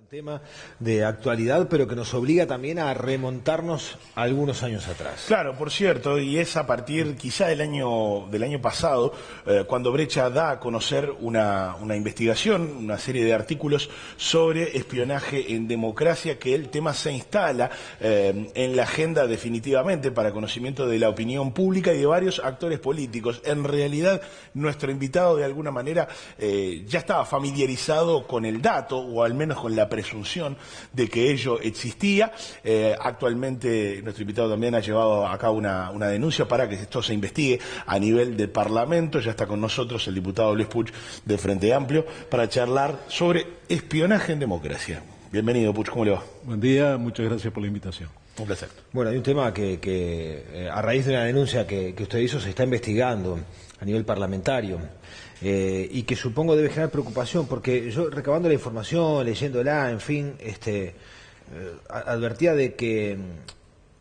tema de actualidad, pero que nos obliga también a remontarnos algunos años atrás. Claro, por cierto, y es a partir quizá del año pasado, cuando Brecha da a conocer una investigación, una serie de artículos sobre espionaje en democracia, que el tema se instala en la agenda definitivamente para conocimiento de la opinión pública y de varios actores políticos. En realidad, nuestro invitado de alguna manera ya estaba familiarizado con el dato, o al menos con la presunción de que ello existía. Actualmente nuestro invitado también ha llevado a cabo una denuncia para que esto se investigue a nivel de Parlamento. Ya está con nosotros el diputado Luis Puig de Frente Amplio para charlar sobre espionaje en democracia. Bienvenido, Puig, ¿cómo le va? Buen día, muchas gracias por la invitación. Un placer. Bueno, hay un tema que a raíz de una denuncia que usted hizo se está investigando a nivel parlamentario. Y que supongo debe generar preocupación, porque yo recabando la información, leyéndola, en fin, advertía de que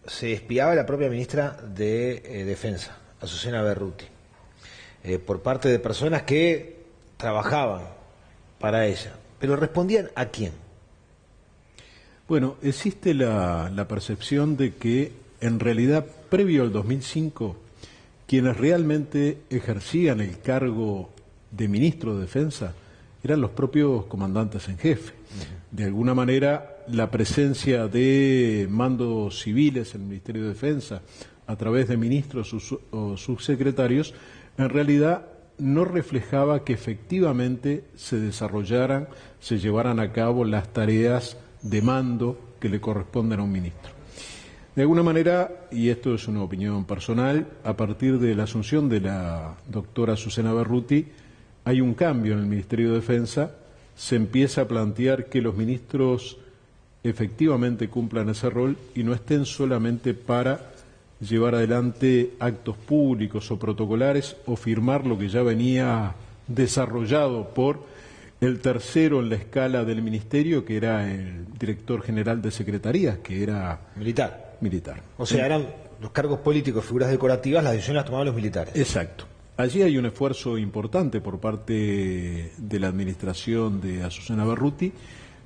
se espiaba a la propia ministra de Defensa, Azucena Berruti, por parte de personas que trabajaban para ella. Pero ¿respondían a quién? Bueno, existe la percepción de que en realidad, previo al 2005, quienes realmente ejercían el cargo de ministro de Defensa eran los propios comandantes en jefe. De alguna manera, la presencia de mandos civiles en el Ministerio de Defensa a través de ministros o subsecretarios, en realidad no reflejaba que efectivamente se desarrollaran, se llevaran a cabo las tareas de mando que le corresponden a un ministro. De alguna manera, y esto es una opinión personal, a partir de la asunción de la doctora Azucena Berruti, hay un cambio en el Ministerio de Defensa, se empieza a plantear que los ministros efectivamente cumplan ese rol y no estén solamente para llevar adelante actos públicos o protocolares o firmar lo que ya venía desarrollado por el tercero en la escala del Ministerio, que era el director general de Secretarías, que era militar. O Sí. sea, eran los cargos políticos, figuras decorativas, las decisiones las tomaban los militares. Exacto. Allí hay un esfuerzo importante por parte de la administración de Azucena Berruti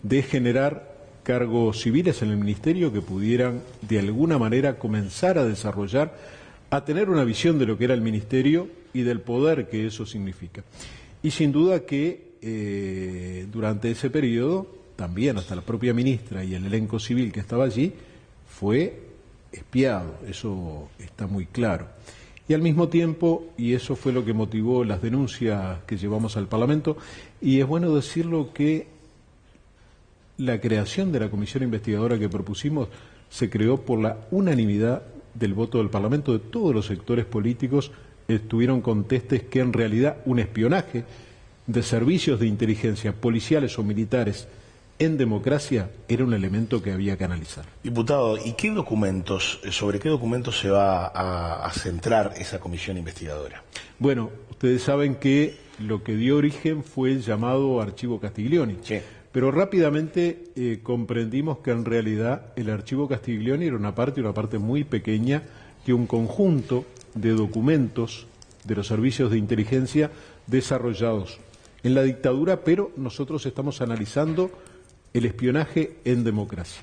de generar cargos civiles en el Ministerio que pudieran de alguna manera comenzar a desarrollar, a tener una visión de lo que era el Ministerio y del poder que eso significa. Y sin duda que durante ese periodo, también hasta la propia ministra y el elenco civil que estaba allí, fue espiado, eso está muy claro. Y al mismo tiempo, y eso fue lo que motivó las denuncias que llevamos al Parlamento, y es bueno decirlo que la creación de la comisión investigadora que propusimos se creó por la unanimidad del voto del Parlamento, de todos los sectores políticos estuvieron contestes que en realidad un espionaje de servicios de inteligencia policiales o militares en democracia era un elemento que había que analizar. Diputado, ¿y sobre qué documentos se va a centrar esa comisión investigadora? Bueno, ustedes saben que lo que dio origen fue el llamado Archivo Castiglioni. Sí. Pero rápidamente comprendimos que en realidad el Archivo Castiglioni era una parte muy pequeña de un conjunto de documentos de los servicios de inteligencia desarrollados en la dictadura, pero nosotros estamos analizando el espionaje en democracia.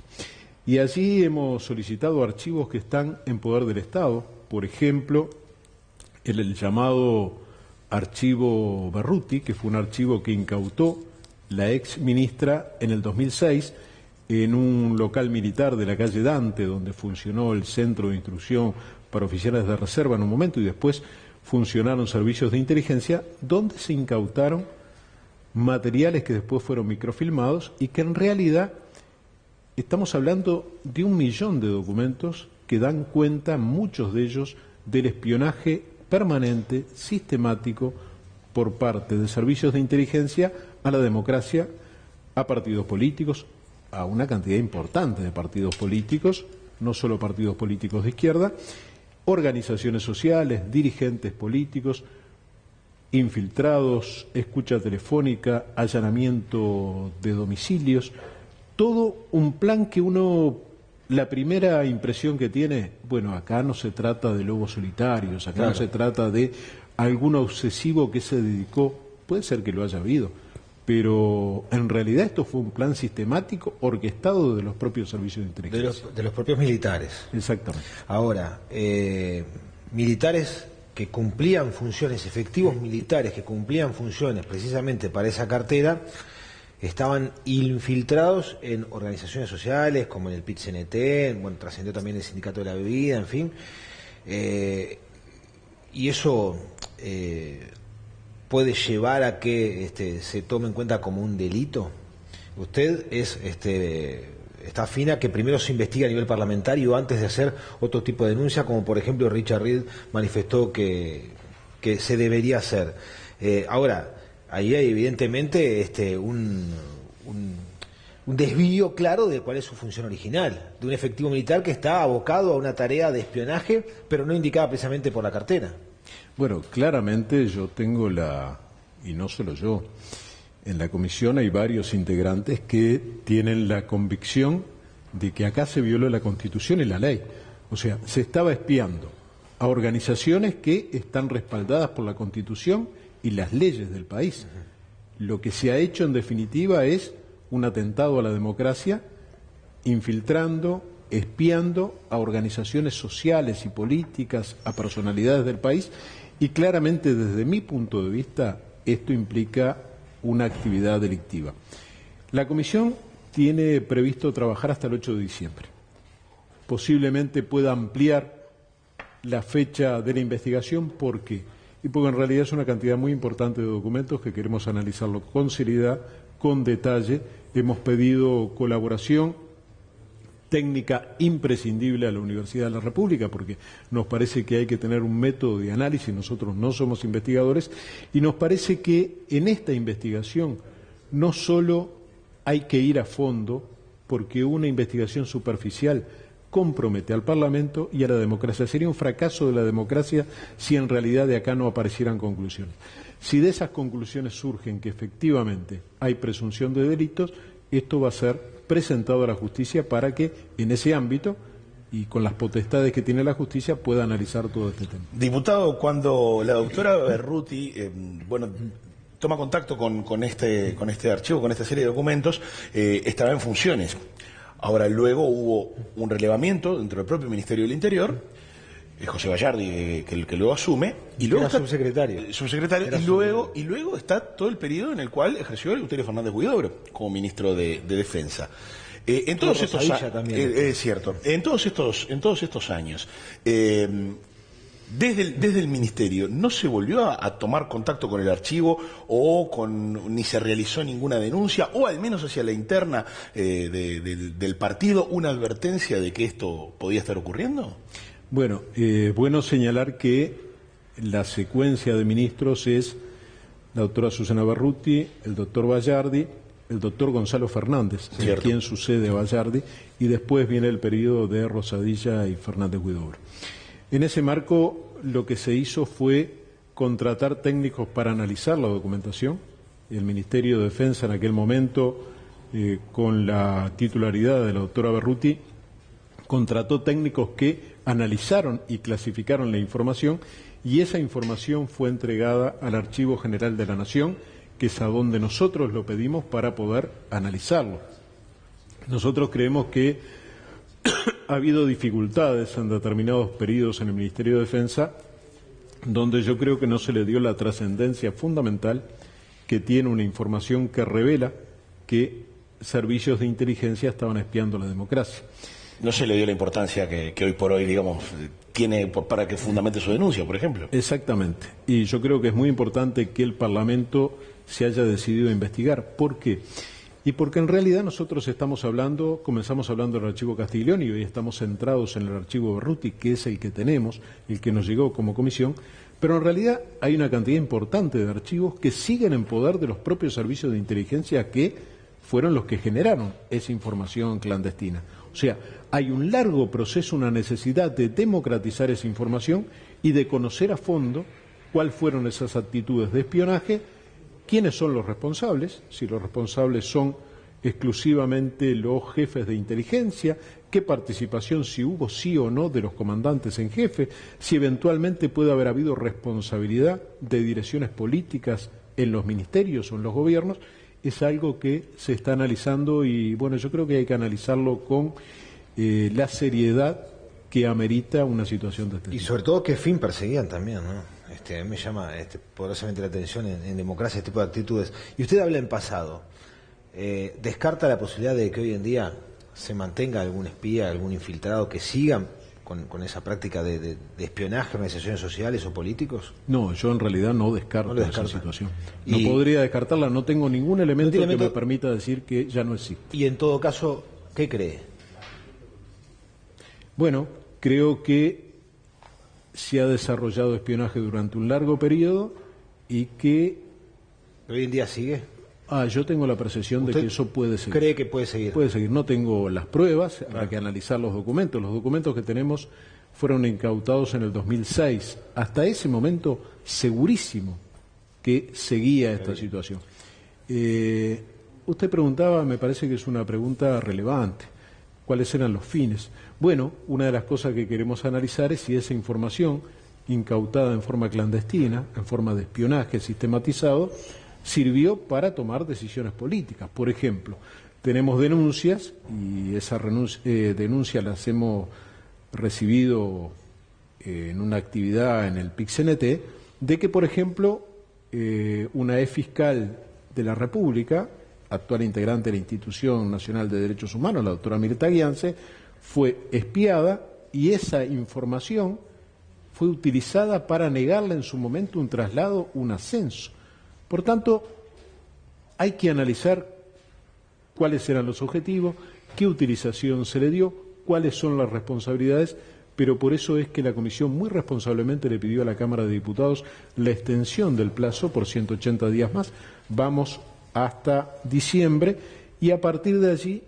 Y allí hemos solicitado archivos que están en poder del Estado, por ejemplo, el llamado Archivo Berruti, que fue un archivo que incautó la ex ministra en el 2006 en un local militar de la calle Dante, donde funcionó el Centro de Instrucción para Oficiales de Reserva en un momento y después funcionaron servicios de inteligencia, donde se incautaron materiales que después fueron microfilmados y que en realidad estamos hablando de 1 millón de documentos que dan cuenta, muchos de ellos, del espionaje permanente, sistemático, por parte de servicios de inteligencia a la democracia, a partidos políticos, a una cantidad importante de partidos políticos, no solo partidos políticos de izquierda, organizaciones sociales, dirigentes políticos, infiltrados, escucha telefónica, allanamiento de domicilios, todo un plan que uno, la primera impresión que tiene, bueno, acá no se trata de lobos solitarios, acá no se trata de algún obsesivo que se dedicó, puede ser que lo haya habido, pero en realidad esto fue un plan sistemático orquestado de los propios servicios de inteligencia. De los propios militares. Exactamente. Ahora, militares que cumplían funciones, efectivos militares que cumplían funciones precisamente para esa cartera, estaban infiltrados en organizaciones sociales como en el PIT-CNT, bueno, trascendió también el Sindicato de la Bebida, en fin, y eso puede llevar a que se tome en cuenta como un delito. Usted está afín a que primero se investigue a nivel parlamentario antes de hacer otro tipo de denuncia, como por ejemplo Richard Reed manifestó que se debería hacer. Ahora, ahí hay evidentemente un desvío claro de cuál es su función original, de un efectivo militar que está abocado a una tarea de espionaje, pero no indicada precisamente por la cartera. Bueno, claramente yo tengo y no solo yo, en la comisión hay varios integrantes que tienen la convicción de que acá se violó la Constitución y la ley. O sea, se estaba espiando a organizaciones que están respaldadas por la Constitución y las leyes del país. Lo que se ha hecho en definitiva es un atentado a la democracia, infiltrando, espiando a organizaciones sociales y políticas, a personalidades del país, y claramente desde mi punto de vista esto implica una actividad delictiva. La comisión tiene previsto trabajar hasta el 8 de diciembre. Posiblemente pueda ampliar la fecha de la investigación. ¿Por qué? Y porque en realidad es una cantidad muy importante de documentos que queremos analizarlo con seriedad, con detalle. Hemos pedido colaboración técnica imprescindible a la Universidad de la República, porque nos parece que hay que tener un método de análisis, nosotros no somos investigadores, y nos parece que en esta investigación no solo hay que ir a fondo, porque una investigación superficial compromete al Parlamento y a la democracia. Sería un fracaso de la democracia si en realidad de acá no aparecieran conclusiones. Si de esas conclusiones surgen que efectivamente hay presunción de delitos, esto va a ser presentado a la justicia para que en ese ámbito y con las potestades que tiene la justicia pueda analizar todo este tema. Diputado, cuando la doctora Berruti toma contacto con este archivo, con esta serie de documentos, estaba en funciones. Ahora luego hubo un relevamiento dentro del propio Ministerio del Interior, José Bayardi, que luego asume, y luego era subsecretario. Y luego está todo el periodo en el cual ejerció Eleuterio Fernández Huidobro como ministro de Defensa. En todos estos es cierto. En todos estos años, desde el ministerio, ¿no se volvió a tomar contacto con el archivo ni se realizó ninguna denuncia, o al menos hacia la interna del partido, una advertencia de que esto podía estar ocurriendo? Bueno, bueno señalar que la secuencia de ministros es la doctora Susana Berruti, el doctor Bayardi, el doctor Gonzalo Fernández, quien sucede a Bayardi, y después viene el periodo de Rosadilla y Fernández Huidobro. En ese marco lo que se hizo fue contratar técnicos para analizar la documentación. El Ministerio de Defensa en aquel momento, con la titularidad de la doctora Berruti, contrató técnicos que analizaron y clasificaron la información, y esa información fue entregada al Archivo General de la Nación, que es a donde nosotros lo pedimos para poder analizarlo. Nosotros creemos que ha habido dificultades en determinados periodos en el Ministerio de Defensa, donde yo creo que no se le dio la trascendencia fundamental que tiene una información que revela que servicios de inteligencia estaban espiando la democracia. No se le dio la importancia que hoy por hoy, digamos, tiene para que fundamente su denuncia, por ejemplo. Exactamente. Y yo creo que es muy importante que el Parlamento se haya decidido a investigar. ¿Por qué? Y porque en realidad nosotros comenzamos hablando del archivo Castiglioni y hoy estamos centrados en el archivo Berruti, que es el que tenemos, el que nos llegó como comisión, pero en realidad hay una cantidad importante de archivos que siguen en poder de los propios servicios de inteligencia que fueron los que generaron esa información clandestina. O sea, hay un largo proceso, una necesidad de democratizar esa información y de conocer a fondo cuáles fueron esas actitudes de espionaje, quiénes son los responsables, si los responsables son exclusivamente los jefes de inteligencia, qué participación, si hubo sí o no de los comandantes en jefe, si eventualmente puede haber habido responsabilidad de direcciones políticas en los ministerios o en los gobiernos. es algo que se está analizando y bueno, yo creo que hay que analizarlo con la seriedad que amerita una situación de este tipo. Y sobre todo qué fin perseguían también, ¿no? A mí me llama poderosamente la atención en democracia este tipo de actitudes. Y usted habla en pasado. ¿Descarta la posibilidad de que hoy en día se mantenga algún espía, algún infiltrado que sigan con esa práctica de espionaje a organizaciones sociales o políticos? No, yo en realidad no descarto esa situación. No Y podría descartarla, no tengo ningún elemento ¿no que me permita decir que ya no existe. Y en todo caso, ¿qué cree? Bueno, creo que se ha desarrollado espionaje durante un largo periodo y que... ¿Hoy en día sigue? yo tengo la percepción de que eso puede seguir. ¿Cree que puede seguir? Puede seguir. No tengo las pruebas, habrá que analizar los documentos. Los documentos que tenemos fueron incautados en el 2006. Hasta ese momento, segurísimo que seguía esta situación. Usted preguntaba, me parece que es una pregunta relevante, ¿cuáles eran los fines? Bueno, una de las cosas que queremos analizar es si esa información incautada en forma clandestina, en forma de espionaje sistematizado, sirvió para tomar decisiones políticas. Por ejemplo, tenemos denuncias, y esa denuncia las hemos recibido en una actividad en el PIC-CNT, de que, por ejemplo, una ex fiscal de la República, actual integrante de la Institución Nacional de Derechos Humanos, la doctora Mirta Guiance, fue espiada y esa información fue utilizada para negarle en su momento un traslado, un ascenso. Por tanto, hay que analizar cuáles eran los objetivos, qué utilización se le dio, cuáles son las responsabilidades, pero por eso es que la Comisión muy responsablemente le pidió a la Cámara de Diputados la extensión del plazo por 180 días más. Vamos hasta diciembre y a partir de allí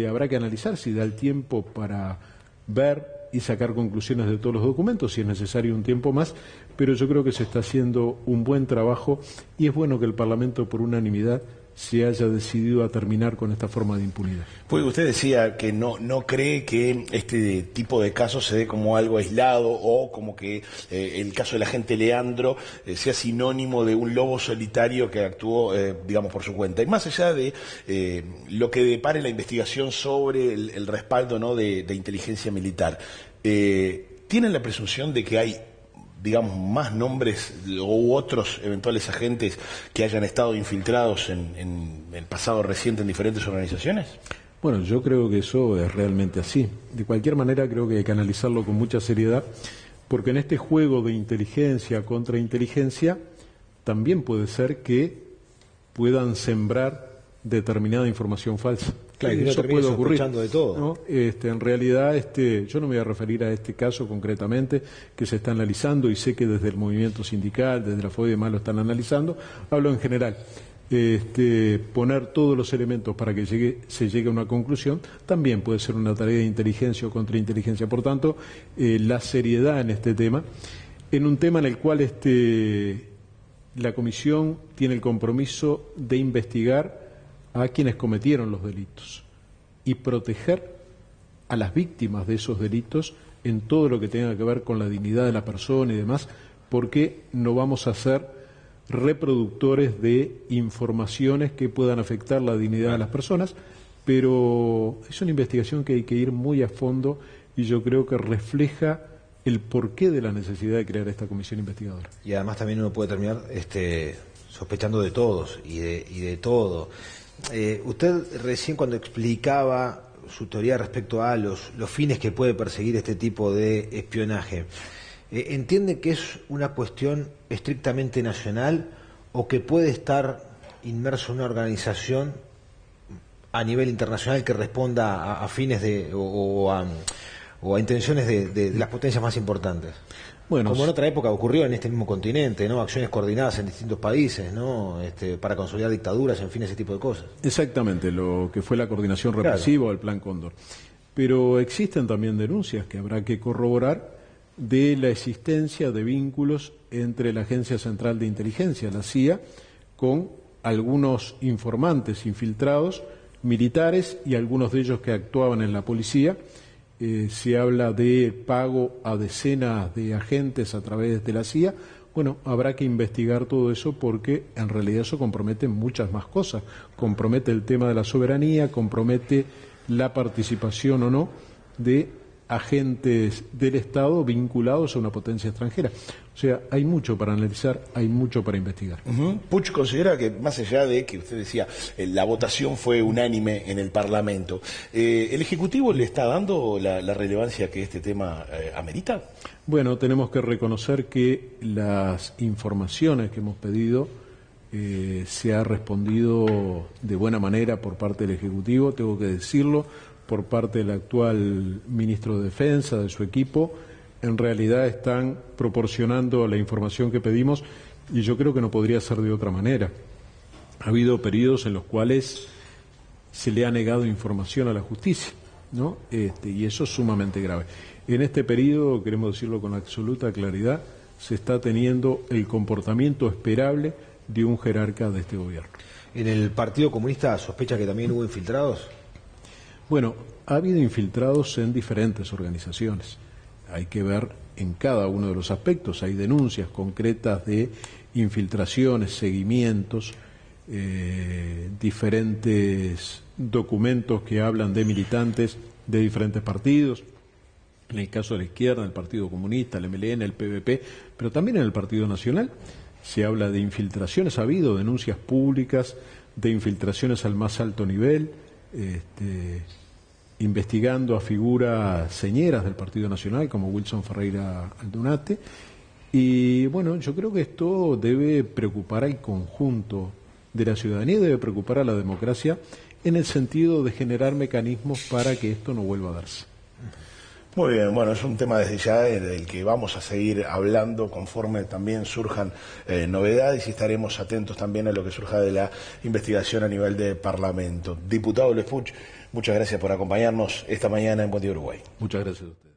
habrá que analizar si da el tiempo para ver y sacar conclusiones de todos los documentos, si es necesario un tiempo más, pero yo creo que se está haciendo un buen trabajo y es bueno que el Parlamento por unanimidad se haya decidido a terminar con esta forma de impunidad. Pues usted decía que no cree que este tipo de casos se dé como algo aislado o como que el caso del agente Leandro sea sinónimo de un lobo solitario que actuó, digamos, por su cuenta. Y más allá de lo que depare la investigación sobre el respaldo, ¿no?, de inteligencia militar, ¿tienen la presunción de que hay, digamos, más nombres u otros eventuales agentes que hayan estado infiltrados en el pasado reciente en diferentes organizaciones? Bueno, yo creo que eso es realmente así. De cualquier manera, creo que hay que analizarlo con mucha seriedad, porque en este juego de inteligencia contra inteligencia, también puede ser que puedan sembrar determinada información falsa. Claro, que eso no puede ocurrir de todo. ¿no? En realidad, yo no me voy a referir a este caso concretamente que se está analizando y sé que desde el movimiento sindical, desde la FOE y demás lo están analizando. Hablo en general. Poner todos los elementos para que se llegue a una conclusión también puede ser una tarea de inteligencia o contrainteligencia. Por tanto, la seriedad en este tema, en un tema en el cual la Comisión tiene el compromiso de investigar a quienes cometieron los delitos y proteger a las víctimas de esos delitos en todo lo que tenga que ver con la dignidad de la persona y demás, porque no vamos a ser reproductores de informaciones que puedan afectar la dignidad de las personas, pero es una investigación que hay que ir muy a fondo y yo creo que refleja el porqué de la necesidad de crear esta comisión investigadora. Y además también uno puede terminar sospechando de todos y de todo. Usted recién cuando explicaba su teoría respecto a los fines que puede perseguir este tipo de espionaje, ¿entiende que es una cuestión estrictamente nacional o que puede estar inmerso en una organización a nivel internacional que responda a fines o a intenciones de las potencias más importantes? Bueno, como en otra época ocurrió en este mismo continente, ¿no? Acciones coordinadas en distintos países, ¿no? Para consolidar dictaduras, en fin, ese tipo de cosas. Exactamente, lo que fue la coordinación represiva o el Plan Cóndor. Pero existen también denuncias que habrá que corroborar de la existencia de vínculos entre la Agencia Central de Inteligencia, la CIA, con algunos informantes infiltrados, militares y algunos de ellos que actuaban en la policía. Se habla de pago a decenas de agentes a través de la CIA Bueno, habrá que investigar todo eso porque en realidad eso compromete muchas más cosas. Compromete el tema de la soberanía, compromete la participación o no de agentes del Estado vinculados a una potencia extranjera. O sea, hay mucho para analizar, hay mucho para investigar. Puig considera que, más allá de que usted decía, la votación fue unánime en el Parlamento, ¿el Ejecutivo le está dando la relevancia que este tema amerita? Bueno, tenemos que reconocer que las informaciones que hemos pedido se ha respondido de buena manera por parte del Ejecutivo, tengo que decirlo, por parte del actual ministro de Defensa, de su equipo. En realidad están proporcionando la información que pedimos y yo creo que no podría ser de otra manera. Ha habido periodos en los cuales se le ha negado información a la justicia, ¿no? Y eso es sumamente grave. En este periodo, queremos decirlo con absoluta claridad, se está teniendo el comportamiento esperable de un jerarca de este gobierno. ¿En el Partido Comunista sospecha que también hubo infiltrados? Bueno, ha habido infiltrados en diferentes organizaciones. Hay que ver en cada uno de los aspectos. Hay denuncias concretas de infiltraciones, seguimientos, diferentes documentos que hablan de militantes de diferentes partidos. En el caso de la izquierda, el Partido Comunista, el MLN, el PVP, pero también en el Partido Nacional se habla de infiltraciones. Ha habido denuncias públicas de infiltraciones al más alto nivel, investigando a figuras señeras del Partido Nacional como Wilson Ferreira Aldunate. Y bueno, yo creo que esto debe preocupar al conjunto de la ciudadanía, debe preocupar a la democracia en el sentido de generar mecanismos para que esto no vuelva a darse. Muy bien, bueno, es un tema desde ya del que vamos a seguir hablando conforme también surjan novedades y estaremos atentos también a lo que surja de la investigación a nivel de Parlamento. Diputado Luis Puig, muchas gracias por acompañarnos esta mañana en Buen Día Uruguay. Muchas gracias a ustedes.